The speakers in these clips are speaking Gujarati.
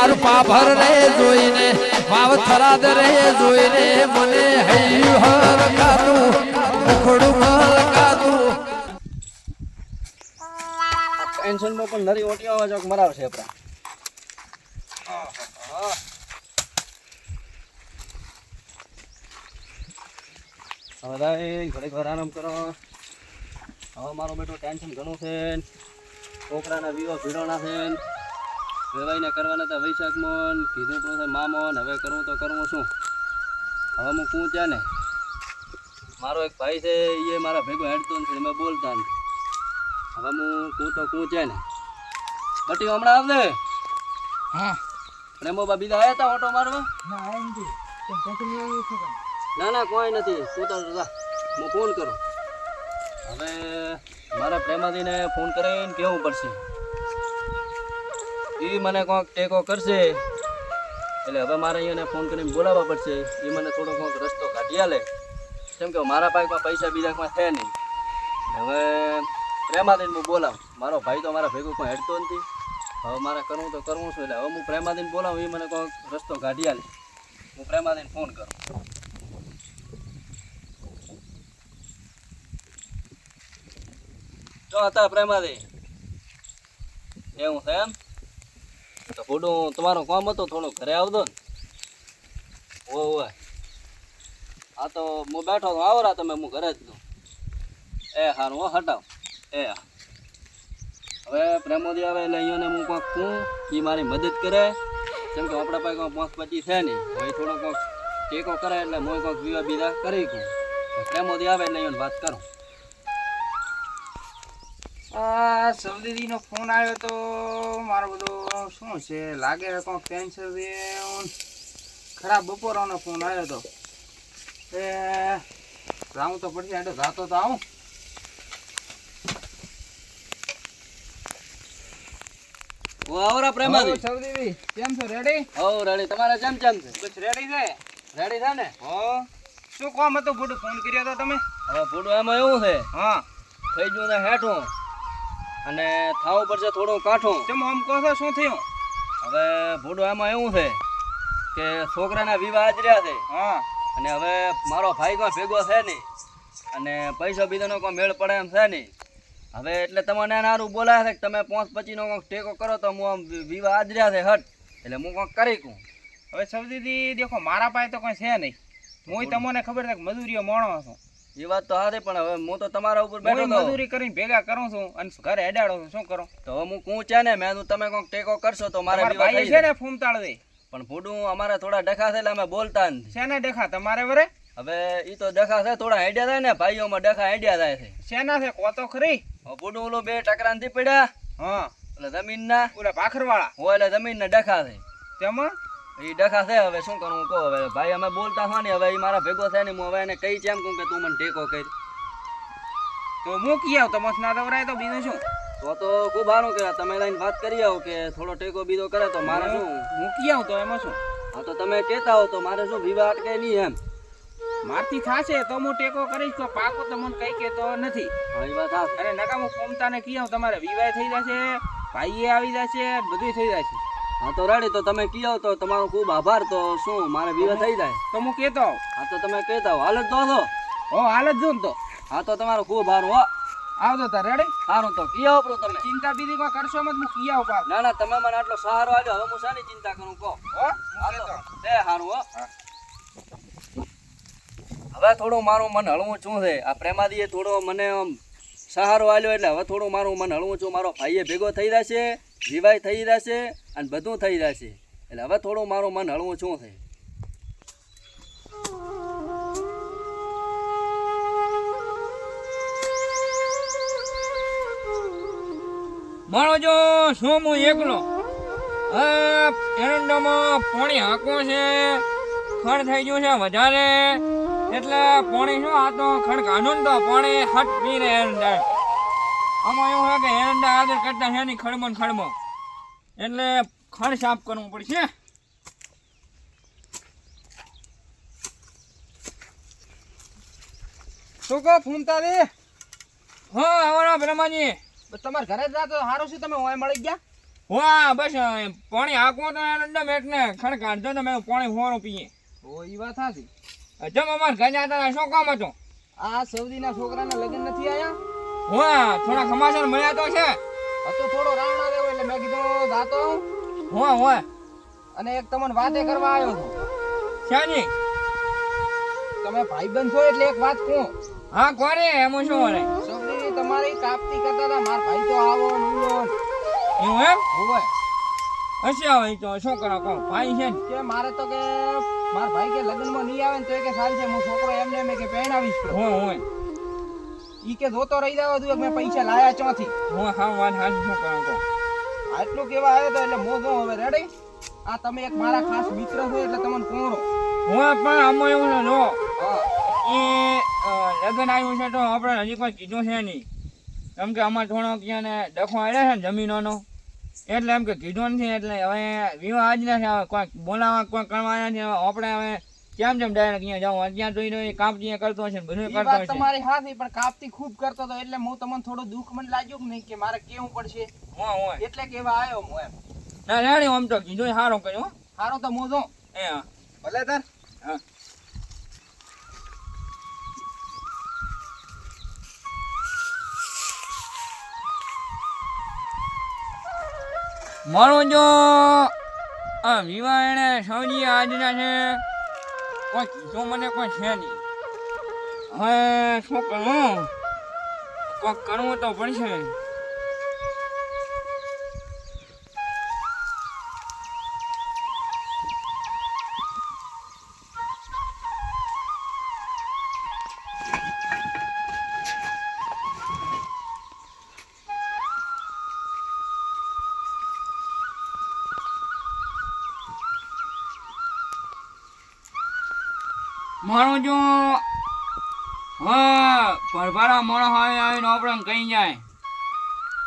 માર પાભર રે જોઈને વાવ થરાદ રે જોઈને મને હૈયું હરકાતું ઉખડું હરકાતું ટેન્શનમાં પણ નરી ઓટી આવે છે મરાવશે આપણા હવે ઘડીક વાર આરામ કરો. હવે મારો બેટો ટેન્શન ઘણું છે. છોકરાના વિવાહ ભીડોના છે. વેવાઈને કરવાના હતા વૈશાખમાં કીધું તો છે મામોન. હવે કરવું તો કરવું શું? હવે હું કું ત્યાં ને મારો એક ભાઈ છે એ મારા ભેગો હેડતો નથી મેં બોલતા નથી. હવે હું કું તો કું છે ને બટી હમણાં આવજે. હા પ્રેમો બા બીજા આવ્યા હતા ઓટો મારવા? ના ના કોઈ નથી. તું તો જા હું ફોન કરું. હવે મારા પ્રેમાદીને ફોન કરીને કહેવું પડશે. એ મને કોઈક ટેકો કરશે એટલે હવે મારે અહીંયાને ફોન કરીને બોલાવવા પડશે. એ મને થોડો કોઈક રસ્તો કાઢી આલે. કેમ કે મારા પાસે પૈસા બીજા કોઈ છે નહીં. હવે પ્રેમાદીને હું બોલાવું. મારો ભાઈ તો મારા ભેગો કોઈ હેડતો નથી. હવે મારે કરવું તો કરવું છું. એટલે હવે હું પ્રેમાદીને બોલાવું. એ મને કોઈક રસ્તો કાઢી આલે. હું પ્રેમાદીને ફોન કરું. જો હતા પ્રેમાદી એવું છે એમ તો થોડું તમારું કામ હતું થોડું ઘરે આવતો ને. ઓય હા તો હું બેઠો છું. આવરા તમે હું ઘરે જ છું. એ હારું હો હટાવ. એ હવે પ્રેમોદી આવે એટલે અહીંયાને હું કોઈક કહું એ મારી મદદ કરે. કેમ કે આપણા પાસે કોઈ 5-25 છે નહીં. હવે થોડો કોઈક ટેકો કરે એટલે હું કોઈક વિવાહ બીજા કરી કહું. પ્રેમોદી આવે એટલે અહીંયા વાત કરું. આ સવદીદીનો ફોન આવ્યો તો મારો બધો શું છે લાગે કોઈક ટેન્શન છે. ખરાબ બપોરનો ફોન આવ્યો તો એ જાઉં તો પડશે. આડો જાતો તો આવું. ઓ આવરા પ્રેમાદી. સવદીદી કેમ છો? રેડી? હો રેડી. તમારે કેમ કેમ છે? બસ રેડી છે. રેડી છે ને? હો શું કામ હતું? ભૂડું ફોન કર્યો હતો તમે? હવે ભૂડું એમાં એવું છે હા થઈ ગયું ને હેઠું અને થાવું પડશે થોડું કાઠું. ચમ આમ કહો છો શું થયું? હવે ભૂડું એમાં એવું છે કે છોકરાના વિવાહ આજર્યા છે. હા અને હવે મારો ભાઈ કોઈ ભેગો છે નહીં અને પૈસા બીજાનો કોઈ મેળ પડે એમ છે નહીં. હવે એટલે તમને સારું બોલાવે છે કે તમે 5-25 નો કોઈક ટેકો કરો તો હું આમ વિવાહ આજર્યા છે હટ એટલે હું કોઈક કરી કહું. હવે સવદીદી દેખો મારા પાસે તો કોઈ છે નહીં. હું તમને ખબર છે કે મજૂરીઓ મોણો છું. એ વાત તો હારી પણ હવે હું તો તમારા ઉપર બેઠો હું તો મજૂરી કરીને ભેગા કરું છું અને ઘરે હેડાડો છું. શું કરું? તો હવે હું કું છે ને મેં તમે કોઈક ટેકો કરશો તો મારે તમારા વિવાહ ભાઈ થઈ છે જાય. ને ફૂમતાળ દે પણ ભૂડું અમારે થોડા ડખા છે એટલે અમે બોલતા નથી. શેના દેખા તમારે વરે? હવે ઈ તો ડખા છે થોડા હેડ્યા થાય ને ભાઈઓમાં ડખા હેડ્યા થાય છે. શેના છે કો તો ખરી? હવે ભૂડું ઓલું 2 ટકરા નથી પડ્યા હા એટલે જમીનના ઓલા ભાખરવાળા હોય એટલે જમીનના ડખા છે. તેમાં એ ડખા છે. હવે શું કરું કહો. હવે ભાઈ અમે બોલતા હોય ને હવે એ મારા ભેગો થાય ને હું હવે એને કઈ કેમ કહું કે તું મને ટેકો કરી. તો મૂકી આવ તો મત ના દવરાય તો બીજું શું? તો ખૂબ સારું કે તમે લઈને વાત કરી આવો કે થોડો ટેકો બીજો કરે તો મારે શું. મૂકી આવ તો એમાં શું? હા તો તમે કહેતા હો તો મારે શું વિવાહ અટકે નહીં એમ. મારથી થાશે તો હું ટેકો કરીશ. તો પાકો તો મને કઈ કેતો નથી. હા એ વાત હા. અરે નકા હું ફોમતાને કી આવ તમારે વિવાહ થઈ જશે, ભાઈએ આવી જશે, બધું થઈ જશે. હા તો રેડી. તો તમે કહો તો તમારો ખૂબ આભાર. તો શું મારે વિવાહ થઈ જાય? તો હું કેતો આવ. હા તો તમે કહેતા હો હાલ જ તો છો. હો હાલ જ જો ને તો હા તો તમારો ખૂબ સારું હો. આવતો તાર રેડી. સારું તો કયો આપણો તમે. ચિંતા બીજી કોઈ કરશો મત. હું કી આવ પાક. ના ના તમે મને આટલો સહારો આપ્યો હવે હું શાની ચિંતા કરું કહો. હો એ સારું હો. હવે થોડું મારું મન હળવું શું છે આ પ્રેમાદીએ થોડો મને આમ સહારો આલ્યો એટલે હવે થોડું મારું મન હળવું છું. મારો ભાઈએ ભેગો થઈ જશે, વિવાહ થઈ જશે અને બધું થઈ જશે એટલે હવે થોડું મારું મન હળવું શું છે. મારો જો શું હું એકલો એરંડામાં પાણી હાંકવો છે. ખડ થઈ ગયું છે વધારે એટલે પાણી શું આ તો ખડ કાઢું ને તો પાણી હટ પી રહે એરંડા. આમાં એવું છે કે એરંડા આગળ કરતા છે નહીં ખડમાં ને ખડમાં એટલે ખડ સાફ કરવું પડશે. શું કહો ફૂમતા દે? હા આવવાના બ્રહ્માજી. તમારે ઘરે જ રાતો સારું છે. તમે ઓય મળી ગયા? વાહ બસ પાણી આખો તો એરંડા મેટને ખણ કાઢતો તો મેં પાણી હોરો પીએ ઓ ઈ વાત સાચી. જમ અમાર ઘર જતા શું કામ હતું આ સૌદીના છોકરાના લગ્ન નથી આયા? વાહ થોડા સમાચાર મળ્યા તો છે હતો થોડો રાવણા રહ્યો એટલે મેં કીધું જાતો આવું. વાહ અને એક તમને વાતે કરવા આવ્યો છું. શાની તમે ભાઈબંધ છો એટલે એક વાત કહું. હા કોને એમાં શું વળે સૌદી તમારી કાપતી કરતા હતા, માર ભાઈ તો આવો ને ઊંડો ને. એવું એમ હોવે. હશે હવે તો શું કરો કહો ભાઈ છે ને કે મારે તો કે માર ભાઈ કે લગ્નમાં નહીં આવે ને તો એ કે સારી છે, હું છોકરો એમને એમ કે પહેણાવીશ તો. હોય ઈ કે જોતો રહી જાવ તું, મેં પૈસા લાયા ચોથી. હા વાત હાજી શું કરો કહો આટલું કેવા આવ્યો તો એટલે મોં જોઉં હવે રેડી. આ તમે એક મારા ખાસ મિત્ર છો એટલે તમને કોરો. હોય પણ આમાં એવું છે જો હા એ લગ્ન આવ્યું છે તો આપણે હજી કોઈ કીધું છે નહીં કેમ કે અમારે થોડો ક્યાં ને ડખો આવ્યા છે ને જમીનોનો એટલે એમ કે કીધું નથી એટલે હવે વિવાહ આજ નથી હવે કોઈ બોલાવા કોઈ કરવાના નથી હવે આપણે હવે કેમ ડાયરેક્ટ અહીંયા જાઉં ત્યાં જોઈને કાપજી કરતો હશે ને બધું ઈ કરતો વાત હશે તમારી હાથી, પણ કાપતી ખૂબ કરતો હતો એટલે હું તમને થોડું દુઃખ મને લાગ્યું કે નહીં કે મારે કેવું પડશે હોય એટલે કેવા આવ્યો હું એમ. ના રેડી આમ તો કીધું સારો કર્યો હારો તો મોજો એ હા ભલે તાર. હા મારો જો આ વિવાહ એને સૌજી આજના છે કોઈ કીધું મને કોઈ છે નહીં હવે શું કરવું કોઈક કરવું તો પડશે મારું જો હા પરભારા મોણો હોય આવીને આપણે કહી જાય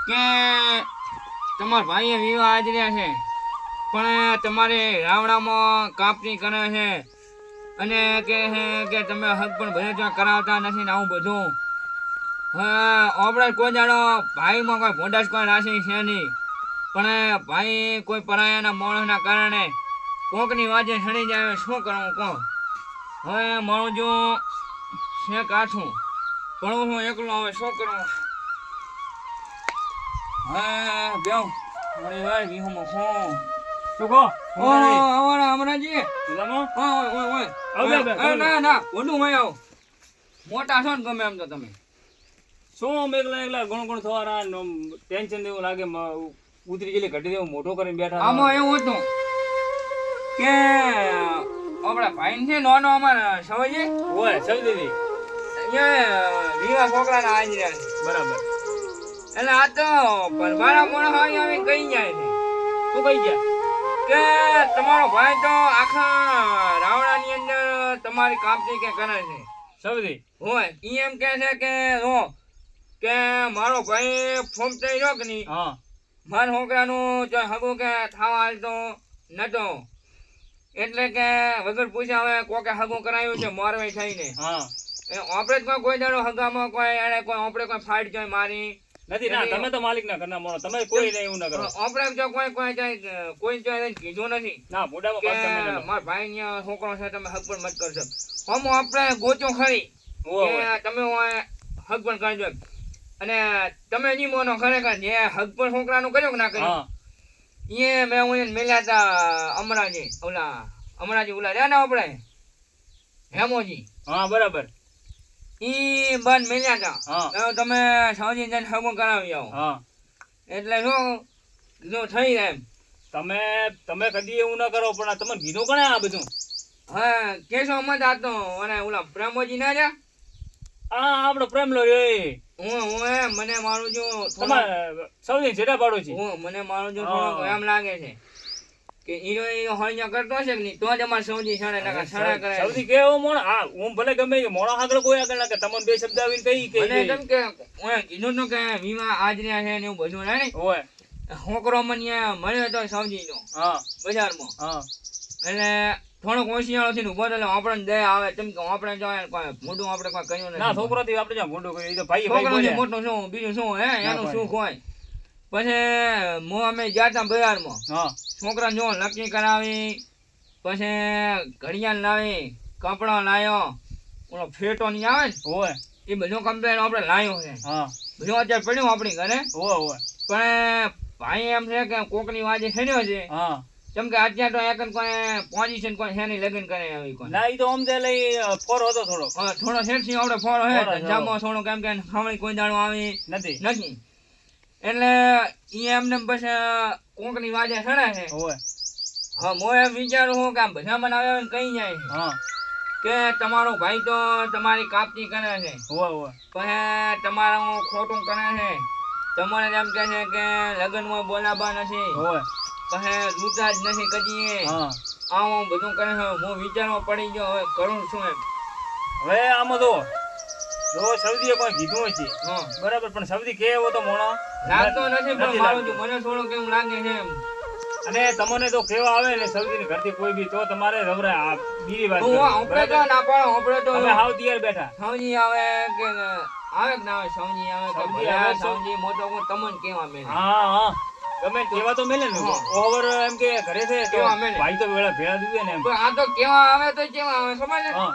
કે તમારા ભાઈએ વિવાહ આદર્યા છે પણ તમારે રાવણામાં કાપણી કરે છે અને કહે છે કે તમે હક પણ ભલે ત્યાં કરાવતા નથી ને આવું બધું હા આપણે કોઈ જાણો ભાઈમાં કોઈ ભોંડાશ કોઈ રાશિ છે નહીં પણ ભાઈ કોઈ પરાયાના માણસના કારણે કોકની વાજે સડી જાય શું કરવું કહો હવે મારું જો છે કાઠું પણ હું એકલો હવે શું કરવું હા બેવ મારી વાર વિહુમાં હું શું કહો? ઓ અમારા અમરાજી ના ઓડું હોય આવ મોટા છો ને ગમે એમ તો તમે શું આમ એકલા ગુણ થવાના ટેન્શન એવું લાગે ઉતરી ગયેલી ઘટી દેવું મોટો કરીને બેઠા આમાં એવું હતું કે આપણા ભાઈ છે નાનો અમારા સમજે હોય સમજી દીધી અહીંયા વિવાહ છોકરાના આજ રહ્યા છે બરાબર. એટલે આ તો પરભારા મોણા હોય આવી કઈ જાય છે શું કહી ગયા? કે તમારો ભાઈ તો આખા રાવણાની અંદર તમારી કાપતી કે કરે છે સમજી હોય ઈ એમ કહે છે કે જો કે મારો ભાઈ ફોર્મ થઈ ગયો કે નહીં હા મારા છોકરાનું જો હગું કે થવા હાલતો નતો એટલે કે વગર પૂછ્યા હવે કોકે હગું કરાયું છે મોરવાઈ થઈને હા આપણે જ કોઈ દાડો હગામાં કોઈ એને કોઈ આપણે કોઈ ફાઇટ જોઈ મારી નથી ના તમે તો માલિક ના ઘરના મોણો તમે કોઈ નહીં એવું ના કરો આપણે જો કોઈ જોઈ કીધું નથી ના મોઢામાં કે પાછળ તમે ના લો. મારા ભાઈ ને છોકરો છે તમે હક પણ મત કરશો હમ આપણે ગોચો ખરી હોવે, કે તમે હક પણ કરજો અને તમે નહીં મોનો ખરેખર જે હક પણ છોકરાનું કર્યો કે ના કર્યું હા એ મેં હું મેલ્યા હતા અમરાજી ઓલા રહ્યા ને આપણે હેમોજી હા બરાબર ઈ બંધ મેલ્યા હા હતા તમે સાવજી જઈને હગું કરાવી આવો હા એટલે શું જો થઈ જાય એમ તમે કદી એવું ના કરો પણ આ તમને કીધું કોણે આ બધું? હા કેશો મત આતો અને ઓલા પ્રેમોજી ના રહ્યા આ આપણો પ્રેમ લો રે હું મને મારું જો તમારે સૌથી છેડા પાડો છે મને મારું જો હા. થોડુંક એમ લાગે છે કે હીરો હળિયા કરતો હશે કે નહીં તો જ અમારે સૌજી સડે નકર સડા કરે સૌથી કેવો મોણો હા હું ભલે ગમે એ મોણો આગળ કોઈ આગળ ના કે તમને બે શબ્દ આવીને કહી કે અને કેમ કે ઓય કીધું તો કે વીમા આજર્યા છે ને એવું બધું રહે ને હોય છોકરો મને મળ્યો તો સૌજી નો હા બજારમાં હા એટલે થોડોક હોશિયારો થઈને ઉભો થયો આપણને દયા આવે તેમ કે આપણે જો કોઈ મોઢું આપણે કોઈ કર્યું ના નથી છોકરો થી આપણે જ્યાં મોટો કર્યો એ તો ભાઈ છોકરાથી ભાઈ મોટું શું બીજું શું હે એનું ભાઈ. સુખ હોય પછી હું અમે ગયા તા બજારમાં હા છોકરા જો નક્કી કરાવી પછી ઘડિયાળ લાવી કપડા લાવ્યો ઓલો ફેટો નહીં આવે ને ઓય એ બધું કમ્પ્લેન આપણે લાવ્યો છે હા બધું અત્યારે પડ્યું આપણી ઘરે ઓય પણ ભાઈ એમ છે કે કોકની વાજે હેડ્યો છે હા કેમ કે અત્યારે તો એક કોઈ પોઝિશન કોઈ છે નહીં લગ્ન કરે આવી કોઈ ના ઈ તો અમદે લઈ ફોર હતો થોડો થોડો શેઠથી આપણે ફોડો હે ફોડો છે, ધંધામાં થોડો કેમ કે ખાવણી કોઈ દાડો આવી નથી નથી એટલે ઈ એમને પછી કોકની વાજે સડે છે ઓય હા હું એમ વિચારું છું કે આ બધા બનાવે ને કઈ જાય છે હા કે તમારો ભાઈ તો તમારી કાપતી કરે છે ઓય ઓય પછી તમારું ખોટું કરે છે તમારે એમ કહે છે કે લગ્નમાં બોલાબા નથી ઓય પછી રૂતા જ નથી કદી હા આવું બધું કરે છે હું વિચારમાં પડી ગયો હવે કરું શું એમ હવે આમાં જો સૌદીએ કોઈ કીધું છે હા બરાબર પણ સૌદી કે એવો તો મોણો લાગતો નથી પણ નથી મારું લાગતો. જો મને થોડું કેવું લાગે છે એમ અને તમને તો કેવા આવે ને સૌદીની ઘરથી કોઈ બી તો તમારે રવરા આ બીજી વાત હું કરવી, આપણે તો બરાબર? ના પાડો આપણે તો તમે હાવ તૈયાર બેઠા સૌજી આવે કે આવે કે ના આવે સૌજી આવે કે સૌજી ભલે આવે તો- સૌજી મોટો હું તમને કેવા મેં હા હા ગમે કેવા તો મેલે ને હા. ઓવર એમ કે ઘરે છે તો કેવા મેલે. ભાઈ તો વેળા ભેળા દીધે ને એમ પણ આ તો કેવા આવે તો કેવા આવે સમજ હા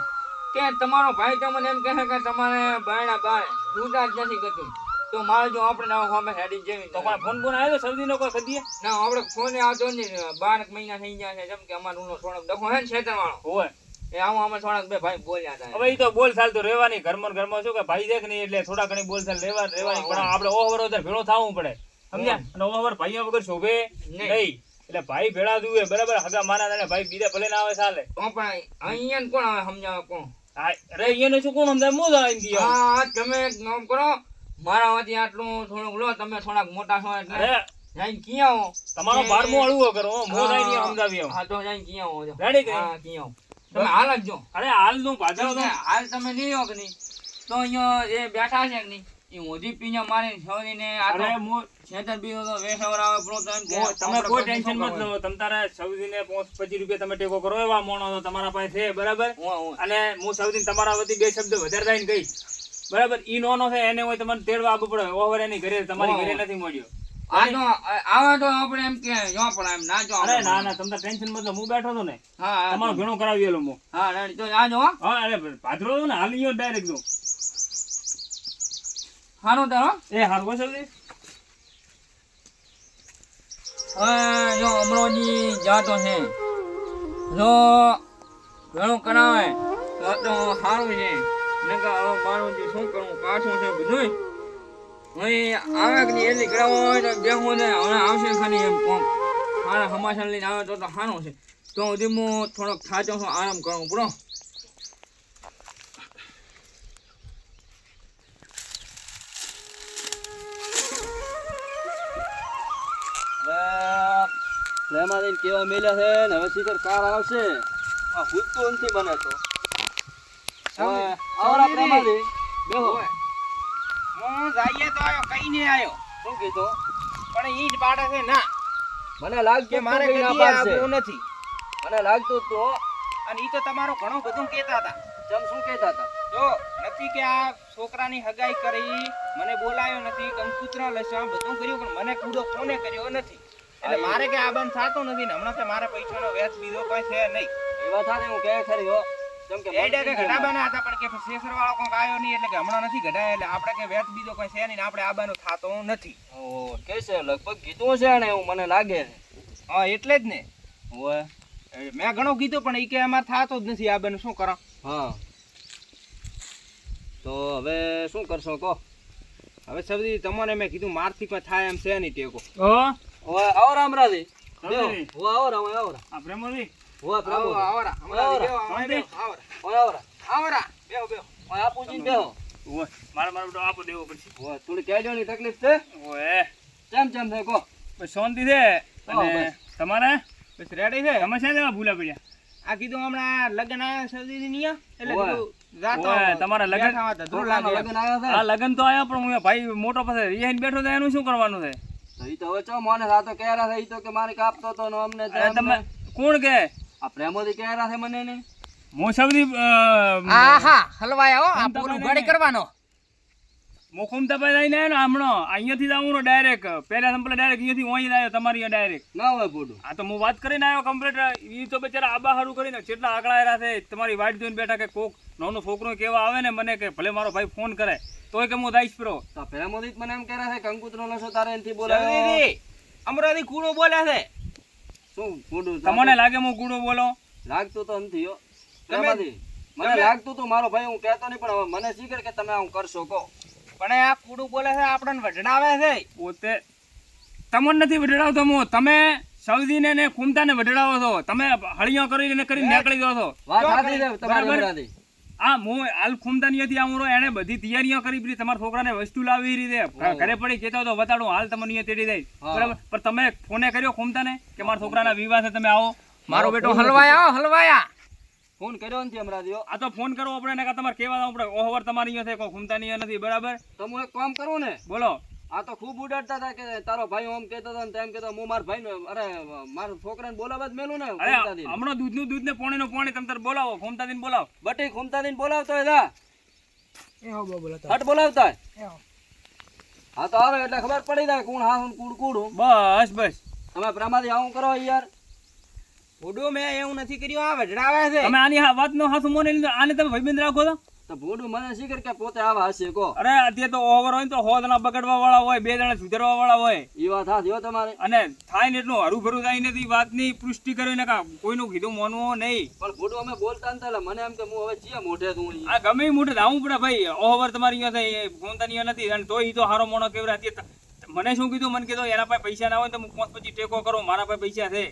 કે તમારો ભાઈ તમને એમ કહે કે તમારે બાયણા બાય રૂટા જ નથી કરતું તો મારે જો આપણે ના સામે હેડી જેવી તો કોઈ ફોન ફોન આવ્યો સૌદીનો કોઈ કદીએ ના આપણે ફોને આવતો નથી 12 મહિના થઈ ગયા છે જેમ કે અમારું થોડોક ડખો હે ને છેતર વાળો હોય એ આવું અમે થોડાક બે ભાઈ બોલ્યા હતા હવે ઈ તો બોલ ચાલ તો રહેવાની ઘરમાં ને ઘરમાં શું કે ભાઈ દેખ નહીં એટલે થોડા ઘણી બોલ ચાલ રહેવાની પણ આપણે ઓવર ઓવર ભેળો થવું પડે સમજ્યા અને ઓવર ભાઈઓ વગર શોભે નહીં. નહીં એટલે ભાઈ ભેળા દુએ બરાબર હગા માના તને ભાઈ બીજા ભલે ના આવે ચાલે તો પણ અહીંયા ને કોણ આવે સમજાવે કોણ હા અરે એને શું કોણ સમજાય હું જણાવી દઈએ હા તમે એક કામ કરો મારા વતી આટલું થોડુંક લો તમે થોડાક મોટા છો એટલે અરે જઈને કિયાઓ તમારો બારમો અળવો કરો હું જાય નહીં સમજાવી આવું. હા તો જઈને કિયાઓ Ready કે? હા કિયાઓ તમે હાલ જ જો અરે હાલ નું પાછળ કેમ કે હાલ તમે નહીં હો કે નહીં તો અહીંયા એ બેઠા છે કે નહીં એ મોદી પીને મારી છોરીને આ તો અરે હું છેતર બીજો તો વેસવર આવે પેલો તો એમ કે તમે આપણે કોઈ બધું ટેન્શન શું મત લો તમ તારે સૌદીને 25 રૂપિયા તમે ટેકો કરો એવા મોણો તો તમારા પાસે છે બરાબર કરવાનું? અને હું સૌદીને તમારા વતી બે શબ્દ વધારે થઈને કહીશ બરાબર ઈ નોનો છે એને હોય તમારે તેડવા આવવું પડે ઓવર એની ઘરે તમારી ઘરે નથી મળ્યો આ તો આવે તો આપણે એમ કે જો પણ એમ ના જો અરે ના ના તમને ટેન્શન મત લો હું બેઠો હતો ને હા હા તમારો ઘણો કરાવી હું હા રેડી તો આજો હો હા અરે ભાદરો ને હાલી ગયો ડાયરેક્ટ જો હારું તો હો એ હાર કોઈ સૌદી હવે જો અમરોજી જાતો છે જો ઘણું કરાવે તો સારું છે નકર હવે મારું જે શું કરવું પાછું છે બધું હવે આવે કે નહીં એટલી કરાવો હોય તો બેહું ને હવે આવશે ખાલી એમ કોમ મારા સમાચાર લઈને આવે તો સારું છે તો સુધી હું થોડોક થાચો છું આરામ કરું પૂરો પ્રેમાદીન કેવા મેલ્યા છે ને હવે શીખર કાર આવશે આ ભૂત તો નથી બને તો હવે આવરા પ્રેમાદી બેહો હું જઈએ તો આવ્યો કઈ નહીં આવ્યો શું કીધું પણ ઈ જ પાડે છે ના મને લાગતું કે મારે તું કઈ ના કદી પાડશે. આવવું નથી મને લાગતું તો અને ઈ તો તમારું ઘણું બધું કહેતા હતા ચમ શું કહેતા હતા જો નથી કે આ છોકરાની હગાઈ કરી મને બોલાયો નથી કંકુત્ર લસા બધું કર્યું પણ મને કૂડો કોને કર્યો નથી એટલે મારે કે આ બંધ થતું નથી ને હમણાં તો મારે પૈસાનો વેચ બીજો કોઈ છે નહીં એ વાત હારી હું કહે ખરી હો જેમ કે એ ડાયરેક્ટ ઘટાબાના હતા પણ કે શેષર વાળો કોઈક આવ્યો નહીં એટલે કે હમણાં નથી ઘટાયા એટલે આપણે કે વેચ બીજો કોઈ છે નહીં ને આપણે આબાનું થતું નથી ઓ કે છે લગભગ કીધું છે ને એવું મને લાગે છે હા એટલે જ ને ઓય મેં ઘણું કીધું પણ ઈ કે અમારે થતું જ નથી આબાનું શું કરો હા તો હવે શું કરશો કહો હવે સબજી તમને મેં કીધું મારથી કોઈ થાય એમ છે નહીં ટેકો ઓય આવો રામરાજી રામરાજી. બેહો આવો રામ આવો આ પ્રેમોદી ઓય પ્રભુ આવરા હમણાં બેહો, હમણાં બેહો, આવરા ઓય આવરા આવરા બેહો બેહો ઓય આપુજી બેહો ઓય મારે મારો બેટો આપો દેવો પડશે ઓય થોડી કેડિયોની તકલીફ છે ઓય કેમ કેમ છે કહો બસ શાંતિ છે અને બસ. તમારે બસ રેડી છે તમે છે ને ભૂલા પડ્યા આ કીધું હમણાં લગ્ન આવ્યા સબજી ની એટલે ઓય. કીધું જાતો ઓય, તમારા લગ્ન- બેઠા હતા, ધૂળ છોકરાના લાગે એમ. લગ્ન આવ્યા છે આ લગન તો આયા પણ હું ભાઈ મોટો પાસે રિહાઈને બેઠો તો એનું શું કરવાનું છે તો ઈ તો હવે ચો મને આ તો કહેરા છે ઈ તો કે મારે કાપતો તો ને અમને અરે તમે કોણ કે આ પ્રેમોથી કહેરા છે મને ને મોસવદી આહા હલવાયા હો આ તમ પૂરું તમારે ગાડી કરવાનો મુખુમતાભાઈ લઈને આવ્યો ને હમણાં અહીંયાથી જ આવું ડાયરેક્ટ પહેલા સંપલે ડાયરેક્ટ અહીંયાથી અહીં આવ્યો તમારી ડાયરેક્ટ ના હોય ફોટો. આ તો હું વાત કરીને આવ્યો કમ્પ્લીટ એ તો બચારા આબા હારું કરીને કેટલા આકળાયેલા છે તમારી વાઈટ જોઈને બેઠા કે કોક નાનો છોકરો કેવા આવે ને મને કે ભલે મારો ભાઈ ફોન કરે તોય કે હું દાઈશ પ્રો તો પેલા મોદી જ મને એમ કહે છે કંકુતરો નશો તારે એનથી બોલાવ્યો. અમરાથી કૂડો બોલ્યા છે. શું ફોટો તમને લાગે હું કૂડો બોલો લાગતું તો નથી હો. એમાંથી મને લાગતું તું મારો ભાઈ હું કહેતો નહીં પણ હવે મને શીખર કે તમે આવું કરશો કહો. પણ આ કૂડું બોલે છે આપણને વઢણાવે છે. પોતે તમને નથી વઢડાવતો હું તમે સૌદીને ને ખુમતાને વઢડાવો છો તમે હળિયો કરીને નીકળી જાઓ છો વાત સાચી છે તમારી બરાબર. ઉમરાથી. આ હું હાલ ખુમતાનીથી આવું રહ્યો એને બધી તૈયારીઓ કરી પડી તમારા છોકરાને વસ્તુ લાવી રીતે ઘરે પડી કહેતો તો બતાડું હાલ તમને અહીંયા તેડી દઈશ હા. બરાબર પણ તમે ફોને કર્યો ખુમતાને કે મારા છોકરાના વિવાહ છે તમે આવો મારો બેટો હલવાયા હલવાયા. ફોન કર્યો નથી અમરાથી હો. આ તો ફોન કરવો આપણે ને તમારે કેવા આપણે ઓહવર તમારી અહીંયા છે કોઈ ખુમતાની અહીંયા નથી બરાબર તો હું એક કામ કરું ને બોલો આ તો ખૂબ ઉડાડતા હતા કે તારો ભાઈ ઓમ કહેતો હતો ને તેમ કહેતો હું મારા ભાઈને અરે મારા છોકરાને બોલાવવા જ મેલું ને અરે ખુમતાદીને. હમણાં દૂધનું દૂધ ને પાણીનું પાણી તમે તાર બોલાવો ખુમતાદીને બોલાવો બટી ખુમતાદીને બોલાવતો હોય તા. હટ બોલાવતા હોય. હા તો આવે એટલે ખબર પડી જાય કોણ હા કોણ કૂડું. બસ બસ તમે પ્રમાદી આવું કરો યાર. કૂડું મેં એવું નથી કર્યું આ વઢણાવે છે. તમે આની વાતનો હાથ મોને લીધો આને તમે ભાઈબંધ રાખો છો તો ભોડું મને શીખર કે પોતે આવા હશે કહો. અરે અત્યારે તો ઓવર હોય ને તો 100 જણા બગડવા વાળા હોય 2 જણા સુધારવા વાળા હોય એ વાત હાથ હો તમારે. અને થાય ને એટલું હરું થાય નથી વાતની પુષ્ટિ કરે ને કોઈનું કીધું માનવું નહીં પણ ભોડું અમે બોલતા નતા એટલે મને એમ કે હું હવે ચિયા મોઢે તું આ ગમે ઈ મોટે આવું પડે ભાઈ ઓવર તમારી અહીંયા થાય ફોનતાની અહીંયા નથી અને તોય ઈ તો હારો મોણો કેવરા અત્યારે મને શું કીધું મને કીધું એના પાસે પૈસા ના હોય તો હું 5-25 ટેકો કરો મારા પાસે પૈસા છે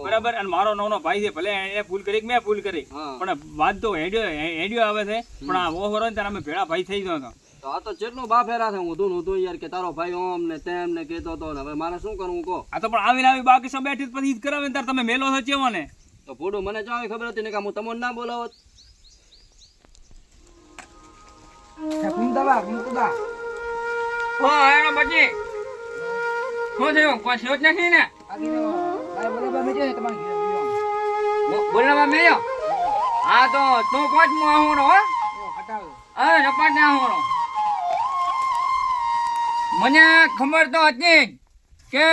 બરાબર અને મારો નાનો ભાઈ છે ભલે એને ભૂલ કરી કે મેં ભૂલ કરી હા. પણ વાત તો હેડિયો આવે છે પણ આ ઓવર હોય ને ત્યારે અમે ભેળા ભાઈ થઈ ગયો હતો તો આ તો જેટલું બાફેરા છે હું યાર કે તારો ભાઈ ઓમ ને તેમ ને કહેતો હતો ને હવે મારે શું કરવું કહો. આ તો પણ આવીને આવી બાકી સબ બેઠી પછી ઈદ કરાવે ને ત્યારે તમે મેલો છો ચેવો ને તો ભોડું મને જો ખબર હતી ને કે હું તમને ના બોલાવત. હા એનો પછી શું થયું કોઈ થયું જ નથી ને બોલવા મેળ્યો હા તો તું કોચ હું આહુણો હો હા રપાટ ને આહુણો મને ખબર તો હતી જ કે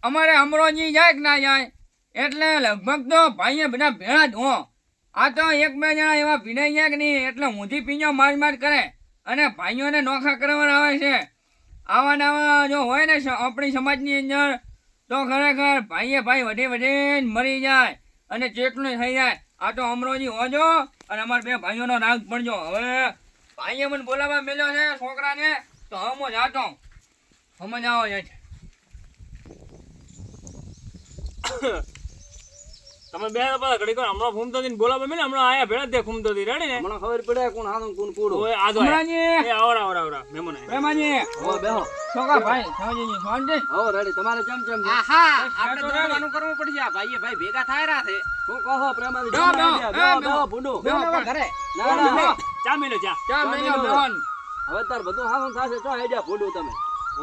અમારે અમરોજી જાય કે ના જાય એટલે લગભગ તો ભાઈએ બધા ભેળા જ હો આ તો 1-2 જણા એવા ભીડાઈ ગયા કે નહીં એટલે ઊંધી પીંજો માર કરે અને ભાઈઓને નોખા કરવાના આવે છે આવા ને આવા જો હોય ને આપણી સમાજની અંદર તો ખરેખર ભાઈએ ભાઈ વધે મરી જાય અને ચેટલું થઈ જાય આ તો અમરોજી હોજો અને અમારા 2 ભાઈઓનો રાગ પડજો હવે ભાઈએ મને બોલાવવા મેલ્યો છે છોકરાને તો હમો જાતો સમજ આવો છે તમે બે ઘડી કો હમણાં ઘૂમતો હતી બોલાવા મેલે હમણાં આયા ભેળા દે ઘૂમતો હતી રેડી ને મને ખબર પડે કોણ હાથ કોણ કૂડું. ઓય આ જો અમરાજી એ આવરા મેમોને પ્રેમાજી હો બેહો. છોકરા ભાઈ સમજીજી શાંતિ હો રેડી તમારે કેમ કેમ છે? આહા આપણે દોડવાનું કરવું પડશે આ ભાઈ ભેગા થાય રહ્યા છે. શું કહો પ્રેમાદી? બેહો, બેહો, બેહો, બેહો. બેહો, ભૂંડું. બેહો પણ ઘરે ના ના બેહો. ચા મેલો ચા ચા મેલ્યો બેહોન હવે તાર બધું હાથ થશે તો આઈડિયા ભૂંડું તમે.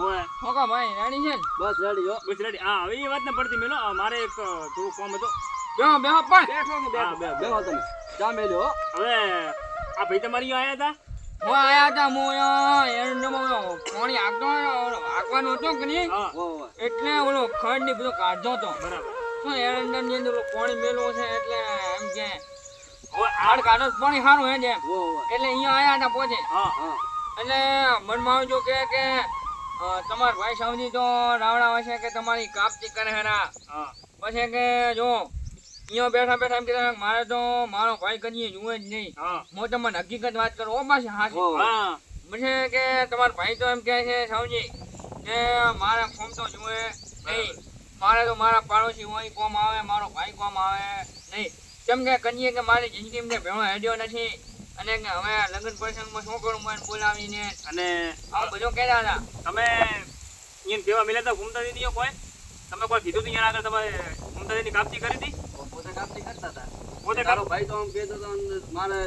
ઓય છોકરા ભાઈ રાણી છે ને બસ રેડી હો. બસ રેડી હા હવે એ વાત ને પડતી મેલો મારે એક થોડું કામ હતું બેહો બેહો પણ બેઠો છું હા બેઠો. બે બેહો તમે. ચા મેલ્યો હો. હવે આ ભાઈ તમારી અહીંયા આયા હતા હું આયા હતા એરંડમાં પાણી આગવાનું હતું કે નહીં હા હો હો. એટલે ઓલો ખડ ને બધું કાઢતો હતો બરાબર તો એરંડા ની અંદર ઓલું પાણી મેલવું છે એટલે એમ કે હવે ખાડ કાઢો તો પાણી સારું હે જેમ હો હો. એટલે અહીંયા આયા હતા પહોંચે હા હા એટલે મનમાં આવજો કે તમારા ભાઈ સાવજી તો રાવડા હશે કે તમારી કાપતી કરે હેરા હા પછી કે જો અહીંયા બેઠા એમ કીધા મારે તો મારો ભાઈ કદીએ જુએ જ નહીં હા હું તમને હકીકત વાત કરું ઓ પાછી હાચી હો હો. હા મને કે તમારો ભાઈ તો એમ કહે છે સાવજી કે મારે ફોમ તો જુએ નહીં મારે તો મારા પાડોશી હોય કોમ આવે મારો ભાઈ કોમ આવે નહીં કેમ કે કહીએ કે મારી જિંદગીમાં ભેળો હેડ્યો નથી અને કે હવે લગ્ન પ્રસંગમાં શું કરું મને બોલાવીને અને આવું બધું કહેતા હતા તમે અહીંયા કેવા મિલે તો ઘૂમતા હતી કોઈ તમે કોઈ કીધું હતું અહીંયા આગળ તમારે ઘૂમતા હતી કાપતી કરી હતી પોતે કાપતી કરતા હતા. પોતે તારો ભાઈ તો આમ કહેતો હતો ને મારે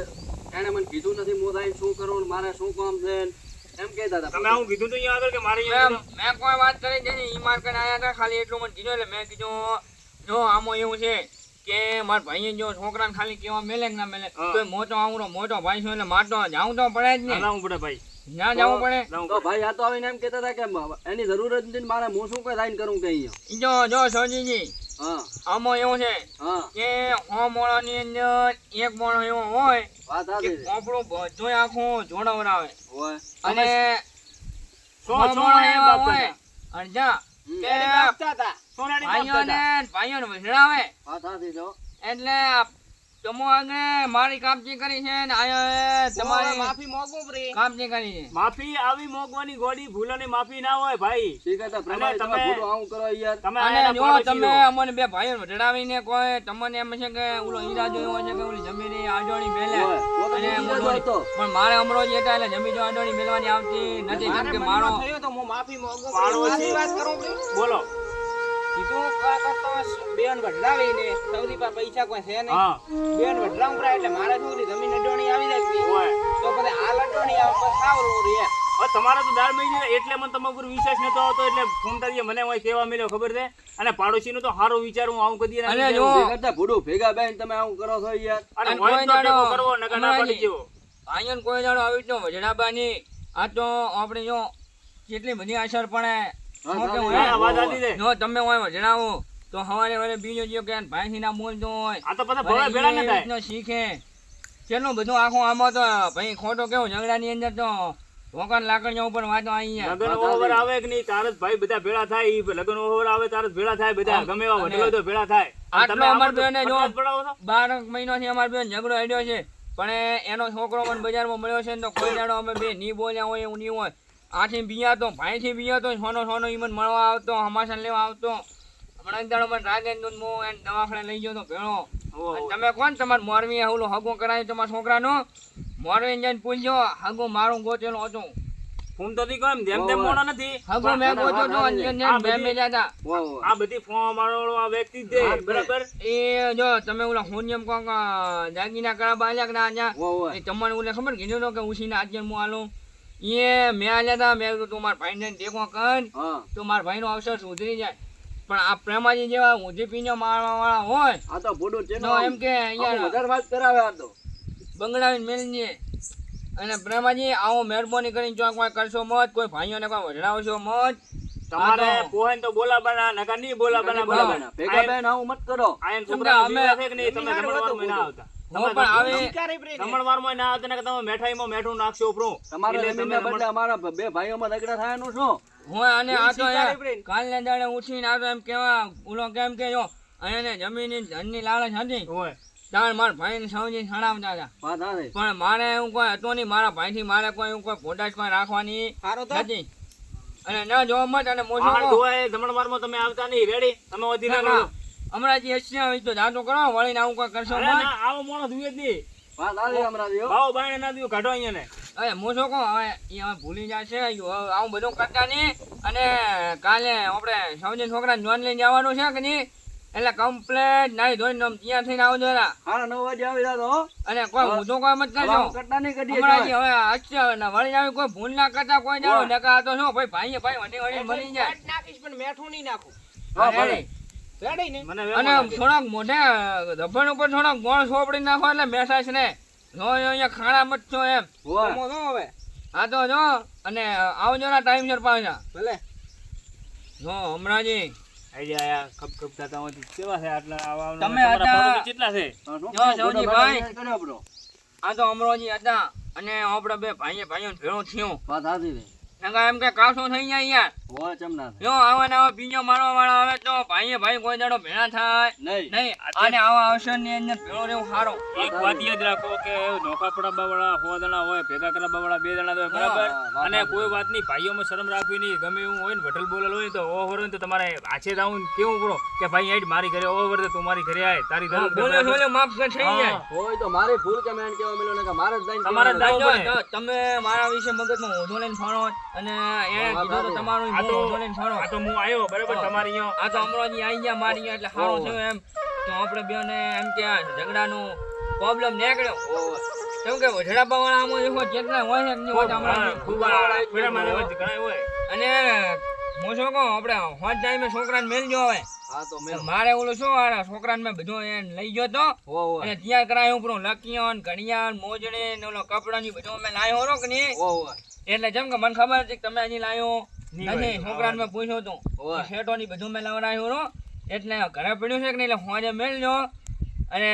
એને મને કીધું નથી હું થાય શું કરું ને મારે શું કામ છે ને એમ કહેતા હતા. તમે આવું કીધું હતું અહીંયા આગળ કે મારે અહીંયા મેં કોઈ વાત કરી નથી ઈ માર કરીને આયા હતા ખાલી એટલું મને કીધું એટલે મેં કીધું જો આમાં એવું છે કે મારા ભાઈએ જો છોકરાને ખાલી કેવા મેલે કે ના મેલે હા. તો મોટો ભાઈ છું એટલે માટો જાઉં તો પડે જ ને હલાવવું પડે ભાઈ ના જવું પડે તો ભાઈ આ તો આવીને એમ કહેતા હતા કે એની જરૂર જ નથી ને મારે હું શું કોઈ લાઈન કરું કે અહીંયા જો સૌજીજી હા આમાં એવું છે હા કે 100 મોણાની અંદર એક મોણો એવો હોય વાત કે સાચી છે આપણું બધું આખું જોડાવરાવે હોય અને સો 100 સો મોણો એમ એવા બાપ હોય હતા. અને જા કે સોનાની બાપ ભાઈઓને હતા. ભાઈઓને વજરાવે વાત સાચી છો એટલે તમો આગળ મારી કાપજી કરી છે ને આયા તમારી માફી માંગુ પ્રી કાપજી કરી છે માફી આવી મોગવાની ગોડી ભૂલોની માફી ના હોય ભાઈ ઠીક છે પ્રમાણે તમે તમે- ભૂલું આવું કરો યાર તમે અને આના જો પાડોશી તમે છો. અમને બે ભાઈઓ વઢડાવીને કોઈ તમને એમ છે કે ઓલો હીરા જોયો છે કે ઓલી જમીન આડોણી મેલે હોય. તો તો અને બીજી મોઢોડી. જતો. પણ મારે અમરોજી હતા એટલે જમીન આડોણી મેલવાની આવતી નથી કેમ કે મારો થયો તો હું માફી માંગુ પાડોશી. વાત કરું પ્રી બોલો કીધું કરતો બેન વઢરાવીને સૌથી પાસે પૈસા કોઈ છે નહીં હા બેન વઢરાવું પડે એટલે મારે શું ઓલી જમીન અડોણી આવી જાય પ્રી. હોય તો પછી હાલ અડોણી આવે પછી સાવ લો રે હવે તમારે તો દાળ મહિને એટલે મને તમારા ઉપર વિશ્વાસ નતો આવતો એટલે ફોન કરીએ મને હોય કેવા મળ્યો ખબર છે અને પાડોશીનું તો સારું વિચારું આવું કદી ના અને વિચારું. જો- ભેગા થા, ભૂડું ભેગા બેન તમે આવું કરો છો યાર અને અને હોય કોઈ તો ટેકો દાડો કરવો નકર ના પડી જેવો ભાઈઓને કોઈ દાડો આવી રીતનો વઢડાવાની આ તો આપણે જો કેટલી બધી અસર પડે હા, શું કેવું હા, હે? હા, વાત સાચી છે. જો તમે હોય વઢડાવો તો હવારે વળે બીજો જો કે ભાઈથી ના બોલતો હોય આ તો પાછા અને ભવે ભેળા ઈ ના થાય રીતનો શીખે કેટલું બધું આખું આમાં તો ભાઈ ખોટો કેવું ઝઘડાની અંદર તો ભોકાન લાકડીઓ ઉપર વાતો અહીંયા લગન ઓવર આવે કે નહીં તાર જ ભાઈ બધા ભેળા થાય ઈ લગન ઓવર આવે તાર જ ભેળા થાય બધા ગમે એવા વડીલો તો ભેળા થાય અને આટલો તમે અમાર આમાં તો બેને જો ફટફટ પડાવો છો? 12 મહિનાથી અમાર બેન ઝઘડો અડ્યો છે પણ એનો છોકરો મને બજારમાં મળ્યો છે ને તો કોઈ દાડો અમે બે નહીં બોલ્યા હોય એવું નહીં હોય આથી બીયા તો ભાઈથી બીયા તો સોનો ઈ મને મળવા આવતો હમાસા લેવા આવતો હમણાં એક દાડો મને રાજેન્દ્ર હું એને દવાખાને લઈ ગયો તો ભેળો ઓહો. અને તમે કોણ તમારે મોરવી ઓલું હગો કરાયું તમારા છોકરાનો મોરવી જઈને પૂછજો હગો મારું ગોતેલો હતો ફોન તો થી કેમ જેમ તેમ મોણો નથી હગો મેં ગોત્યો તો અને આ મેં બધી- મેલ્યા હતા વાહ, વાહ. આ બધી ફોર્મ વાળો આ વ્યક્તિ જ છે હા, બરાબર એ જો તમે ઓલા હોનિયમ કોક દાગીના કરાવવા આલ્યા કે ના આલ્યા? વાહ, વાહ. એ તમને ઓલે ખબર કીધું તો કે ઉછીને આજે હું આલું એ મેં આલ્યા હતા મેં કીધું તું મારા ભાઈને ટેકો કર હા તો મારા ભાઈનો અવસર સુધરી જાય પણ આ પ્રેમાજી જેવા ઊંધી પીને મારવા વાળા હોય આ તો ભૂડું છે તો એમ કે અહીંયા વધારે વાત કરાવે આ તો બંગડાવીને મેળવીએ અને પ્રેમાજી આવો મહેરબાની કરીને જો કોઈ કરશો મત કોઈ ભાઈઓને કોઈ વઢડાવશો મત તમારે હા તો. પોહેન તો બોલાવાના નકર નહીં બોલાવાના બરાબર. બરાબર ભેગા બેન આવું મત કરો આયન કેમ કે છોકરા અમે- અમે છે કે નહીં તમે જમણવારમાં ના આવતા હું પણ આવે વિચારી પ્રી ને. જમણવારમાં ના આવતા ને તમે મેઠાઈમાં મેઠું નાખશો ઉપરો તમારા એટલે જમીનના તમે બદલે અમારા બે ભાઈઓમાં ઝઘડા થાયનું શું હું અને આ તો સ્વીકારી પ્રેમ. કાલને દાડે ઉઠીને આ તો એમ કેવા ઓલો કેમ કે જો અહીંયા જમીનની ધનની લાલચ હતી હોય તાણ મારા ભાઈને સૌજી છણાવતા હતા વાત સાચી. પણ મારે એવું કોઈ હતું નહીં મારા ભાઈથી મારે કોઈ એવું કોઈ પોટાશ કોઈ રાખવાની હારો તો નથી અને ન જોવા મત અને મોજો આહાર કહો. ધોવાય જમણવારમાં તમે આવતા નહીં રેડી તમે વધી ના, ના ના. કરો હમણાં જે હશે હોય તો જાતો કરો વળીને આવું કોઈ કરશો અરે મત ના આવો મોણો ધુએ જ નહીં વાત સાચી હમણાંથી હો. ભાવ બાયણે ના દીધું કાઢો અહીંયા ને અરે મોજો કહો હવે એ હવે ભૂલી જશે આવું બધું કરતા નહીં અને કાલે આપણે સૌજી છોકરા જોન લઈને જવાનું છે કે નહીં એટલે કમ્પ્લેટ નાઈ ધોઈને આમ ત્યાં થઈને આવજો એલા. સાડા 9 વાગે આવી જાતો હો. અને કોઈ ઊંધો કોઈ મત હવે કરજો આવું કરતા નહીં કરીએ હમણાં જોય. હવે હશે હવે ને વળી આવી કોઈ ભૂલ ના કરતા કોઈ જાણો નકા તો શું ભાઈ ભાઈ વટી વટી મળી જાય પેટ નાખીશ પણ મેઠું નહીં નાખું હા, અને ભલે. રેડી ને મને અને વેમો લાગે. થોડાક મોઢે રબણ ઉપર થોડાક ગોળ સોપડી નાખો એટલે મેસાજ ને જો અહીંયા ખાડા મત છો એમ હોય. તમે જો હવે આ તો જો અને આવજો ના ટાઈમ સર પાછા ભલે જો હમણાંજી આઈ આયા ખપ ખપ થતા હોય કેવા છે આટલા આવા તમે તમારા હતા- પાડોશી કેટલા છે હા, શું જો, કરો? સૌજી બધો ભાઈ. ભાઈ કર્યો આપણો. આ તો અમરોજી હતા અને આપણે બે ભાઈએ ભેળું થયું વાત સાચી છે. નકા એમ કે કાસો થઈ જાય યાર હોય ચમ ના થાય. જો આવા ને આવા બીજો મારવા વાળા આવે તો ભાઈએ ભાઈ કોઈ દાડો ભેળા થાય નહીં. નહીં અને આવા અવસર ની અંદર ભેળો રહેવું સારો એક વાત યાદ રાખો કે નોખા પડાવવા વાળા 100 જણા હોય ભેગા કરવા વાળા 2 જણા હોય બરાબર હા, અને કોઈ વાતની ભાઈઓમાં શરમ રાખવી નહીં ગમે એવું હોય ને વટલ બોલેલ હોય તો ઓવર હોય તો તમારે આછે જાવું ને કેવું પડો કે ભાઈ હેડ મારી ઘરે ઓવર તો તું મારી ઘરે આય તારી જરૂર છે, બોલે બરાબર? બોલે માફ કર થઈ જાય હા. હોય તો મારી ભૂલ કે મેં એને કહેવા મળ્યું ને કે મારે જ જઈને તમારે જ કહેવાનું. જવું જો, પડે. જો, તમે મારા વિશે મગજમાં ઓઢો લઈને ફરો અને એને કીધું તો તમારું આ તો ઓઢો લઈને ફરો આ તો હું આવ્યો બરાબર હા. તમારી અહીંયા આ તો અમરોજી આવી ગયા મારી અહીંયા એટલે સારું થયું એમ તો આપણે બેને એમ કે આ ઝઘડાનું પ્રોબ્લેમ નીકળ્યો હોય. કેમ કે વઢડાપા વાળા આમાં દેખો જેટલા હોય છે કે નહીં હોતા હમણાં ખૂબ આ પેડામાં રહેવા જ ઘણા હોય અને હું શું કહું આપણે હોજ ટાઈમે છોકરાને મેલજો હવે હા તો મેં મારે ઓલું શું આ છોકરાને મેં બધું એને લઈ ગયો તો હોય અને ત્યાં કરાયું ઉપરું લકીઓન ઘડિયાળ મોજડી ને ઓલો કપડાની બધું અમે લાયો હોરો કે નહીં હોય એટલે જેમ કે મને ખબર હતી કે તમે હજી લાયો નહીં નથી હોય. છોકરાને મેં પૂછ્યું હતું ઓય. શેઠોની બધું મેં લાવડાયું રો એટલે ઘરે પડ્યું છે કે નહીં એટલે હોજે મેળજો અને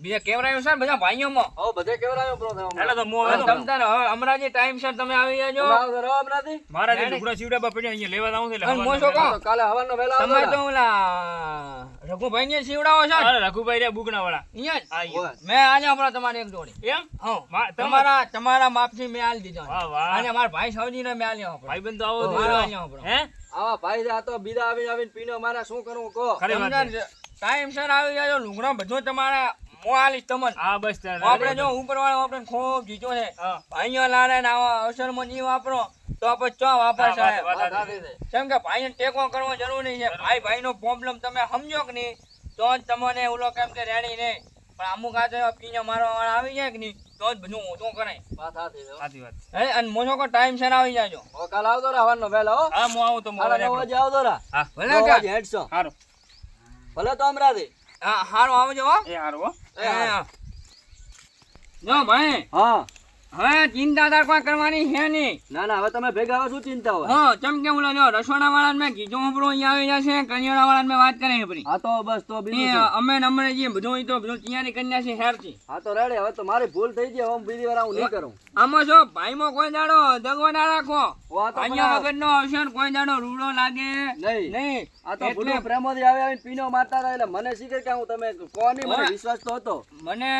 બીજા કેવરાયું છે ને બધા ભાઈઓમાં હો બધે કેવરાયો પ્રો થયો એટલે તો મો અને તમ તારે હવે હમણાં ટાઈમસર તમે આવી જાજો હમણાંથી મારા જે નહીં. લુગડા સીવડા પડ્યા અહીંયા લેવા આવું છે એટલે અને હવારના મોસો કહો. વહેલા. કાલે હવાનો વહેલા તમે આવજો તો ને. ઓલા રઘુભાઈ ને સીવડાવો છો ને? અરે રઘુભાઈ રે બુગના વાળા અહીંયા જ? આ ઈ. ઓય. મેં આજે હમણાં તમારી એક જોડી એમ હા તમારા તમારા માપથી મેં આલી દીધો વાહ વાહ અને મારા ભાઈ સૌજીને મેં આલ્યો આપણો. ભાઈબંધ તો આવો ઓહ, જ મારો હોય. આલ્યો આપણો. હે આવા ભાઈ છે, આ તો બીજા આવીને પીનો મારે શું કરવું કહો ખરી વાત તમને છે. ટાઈમસર આવી જાજો લુગડો બધું તમારે હું આલીશ તમને હા બસ તારે. આપણે જો ઉપરવાળો આપણે ખૂબ જીતો છે હા. ભાઈઓ લાડે ને આવા અવસરમાં નહીં વાપરો તો આપણે ચો વાપર હા, સાહેબ વાત વાત સાચી. સાચી છે. કેમ કે ભાઈને ટેકો કરવો જરૂરી છે ભાઈ ભાઈનો પ્રોબ્લેમ તમે સમજો કે નહીં તો જ તમને ઓલો કેમ કે રેડી નહીં પણ અમુક આ તો પીને મારવા વાળા આવી જાય કે નહીં તો જ બધું ઊંધું કરાય વાત સાચી છે, હો. સાચી વાત. હે અને મોસો કો ટાઈમ સર આવી જાજો હો, કાલે આવતો રે હવાનો વહેલા હો હા હું આવું તો હું સાડા 9 આવું. વાગે આવતો રે હા ભલે 9 કે વાગે હેડશો હારું. ભલે તો અમરાથી હા હારો આવજો હો એ હારું હો. એ, જો ભાઈ હા હવે ચિંતા તાર કોઈ કરવાની છે નહીં ના ના હવે તમે ભેગા આવો શું ચિંતા હોય હા ચમ કે ઓલા જો રસોડા વાળા મેં કીધું આપણો અહીંયા આવી જશે કરિયાણા વાળા મેં વાત કરી આપણી હા તો બસ તો બીજું એ શું? અમે ને અમને જે બધું ઈ તો બધું તૈયારી કરી નાખી હેરથી હા તો રેડી હવે તો મારી ભૂલ થઈ ગઈ હવે હું બીજી વાર આવું નહીં કરું આમાં જો ભાઈમાં કોઈ દાડો દગો ના રાખો ઓ, આ તો અહીંયા પણ વગરનો અવસર કોઈ દાડો રૂડો લાગે નહીં. નહીં આ તો એટલે ભૂલું પ્રેમોથી આવી આવીને પીનો મારતા હતા એટલે મને શીખે કે હું તમે કોની મને ઓય. વિશ્વાસ તો હતો મને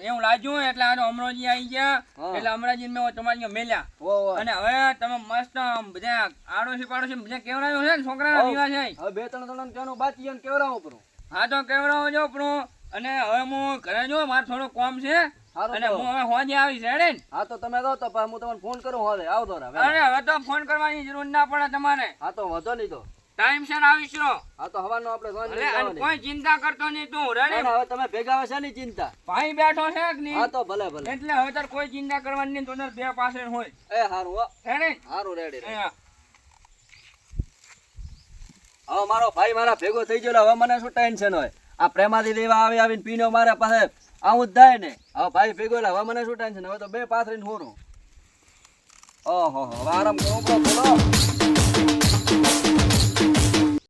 એવું લાગ્યું એટલે આનો અમરોજી આવી ગયા હા. એટલે અમરાજી મેં તમારી અહીંયા મેલ્યા ઓ અને હવે તમે મસ્ત આમ બધા આડોશી પાડોશી બધા કેવડાવ્યો છે ને છોકરાના હઉ. વિવાહ છે હવે બે ત્રણ જણાને કહેવાનું બાકી અને કેવડાવું પડું હા તો કેવડાવો જો પણ અને હવે હું ઘરે જો મારે થોડું કામ છે સારું અને તો. હું હવે હોજે આવીશ હેડે ને હા તો તમે દો તો પછી હું તમને ફોન કરું હવે આવતો રે હવે. અરે હવે તો ફોન કરવાની જરૂર ના પડે તમારે હા તો વધો નહીં તો ટાઈમસર આવીશ રો હા તો હવાનો આપણે સાંજ અને લઈ અને જવાની. કોઈ ચિંતા કરતો નહીં તું ના, રેડી ના, હવે તમે ભેગા આવે છે ની ચિંતા ભાઈ બેઠો છે કે નહીં હા તો ભલે ભલે એટલે હવે તાર કોઈ ચિંતા કરવાની નહીં તો તાર બે પાસે હોય એ હારું હો હેડે હારું રેડી રેડી. અહીંયા. હવે મારો ભાઈ મારા ભેગો થઈ ગયો એટલે હવે મને શું ટેન્શન હોય આ પ્રેમાથી લેવા આવી આવીને પીનો મારા પાસે આવું જ થાય ને હવે ભાઈ ભેગો એટલે હવે મને શું ટેન્શન હવે તો બે પાથરીને હોરું ઓહો હવે આરામ કરો બોલો